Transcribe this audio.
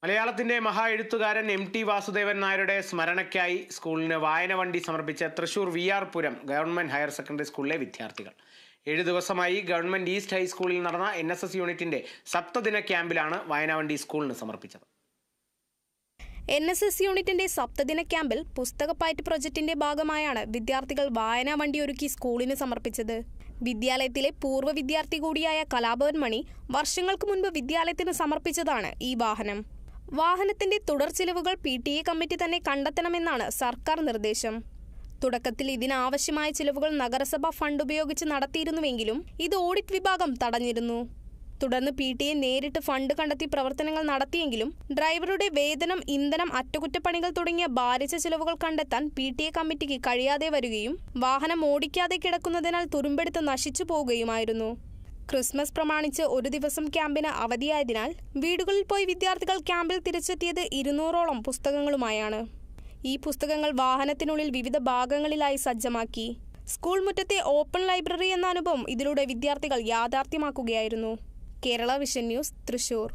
മലയാളത്തിന്റെ മഹാ എഴുത്തുകാരൻ MT വാസുദേവൻ നായരുടെ സ്മരണയ്ക്കായി സ്കൂളിന് വായന വണ്ടി സമർപ്പിച്ച തൃശൂർ VR പുരം ഗവൺമെന്റ് ഹയർ സെക്കൻഡറി സ്കൂളിലെ വിദ്യാർത്ഥികൾ 7 ദിവസമായി ഗവൺമെന്റ് ഈസ്റ്റ് ഹൈസ്കൂളിൽ നടന്ന NSS യൂണിറ്റിന്റെ സപ്തദിന ക്യാമ്പിലാണ് വായന വണ്ടി സ്കൂളിന് സമർപ്പിച്ചത്. NSS യൂണിറ്റിന്റെ സപ്തദിന ക്യാമ്പിൽ പുസ്തകപ്പയറ്റ് പ്രൊജക്ടിന്റെ ഭാഗമായാണ് വിദ്യാർത്ഥികൾ വായനാ വണ്ടി ഒരുക്കി സ്കൂളിന് സമർപ്പിച്ചത്. വിദ്യാലയത്തിലെ പൂർവ്വ വിദ്യാർത്ഥി കൂടിയായ കലാഭവൻ മണി വർഷങ്ങൾക്ക് മുൻപ് വിദ്യാലയത്തിന് സമർപ്പിച്ചതാണ് ഈ വാഹനം. വാഹനത്തിന്റെ തുടർ ചിലവുകൾ PTA കമ്മിറ്റി തന്നെ കണ്ടെത്തണമെന്നാണ് സർക്കാർ നിർദ്ദേശം. തുടക്കത്തിൽ ഇതിനാവശ്യമായ ചിലവുകൾ നഗരസഭ ഫണ്ട് ഉപയോഗിച്ച് നടത്തിയിരുന്നുവെങ്കിലും ഇത് ഓഡിറ്റ് വിഭാഗം തടഞ്ഞിരുന്നു. തുടർന്ന് PTA നേരിട്ട് ഫണ്ട് കണ്ടെത്തി പ്രവർത്തനങ്ങൾ നടത്തിയെങ്കിലും ഡ്രൈവറുടെ വേതനം, ഇന്ധനം, അറ്റകുറ്റപ്പണികൾ തുടങ്ങിയ ഭാരിച്ച ചിലവുകൾ കണ്ടെത്താൻ PTA കമ്മിറ്റിക്ക് കഴിയാതെ വരികയും വാഹനം ഓടിക്കാതെ കിടക്കുന്നതിനാൽ തുരുമ്പെടുത്ത് നശിച്ചു പോവുകയുമായിരുന്നു. ക്രിസ്മസ് പ്രമാണിച്ച് ഒരു ദിവസം ക്യാമ്പിന് അവധിയായതിനാൽ വീടുകളിൽ പോയി വിദ്യാർത്ഥികൾ ക്യാമ്പിൽ തിരിച്ചെത്തിയത് 200ഓളം പുസ്തകങ്ങളുമായാണ്. ഈ പുസ്തകങ്ങൾ വാഹനത്തിനുള്ളിൽ വിവിധ ഭാഗങ്ങളിലായി സജ്ജമാക്കി. സ്കൂൾ മുറ്റത്തെ ഓപ്പൺ ലൈബ്രറി എന്ന അനുഭവം ഇതിലൂടെ വിദ്യാർത്ഥികൾ യാഥാർത്ഥ്യമാക്കുകയായിരുന്നു. Kerala Vision News, Thrissur.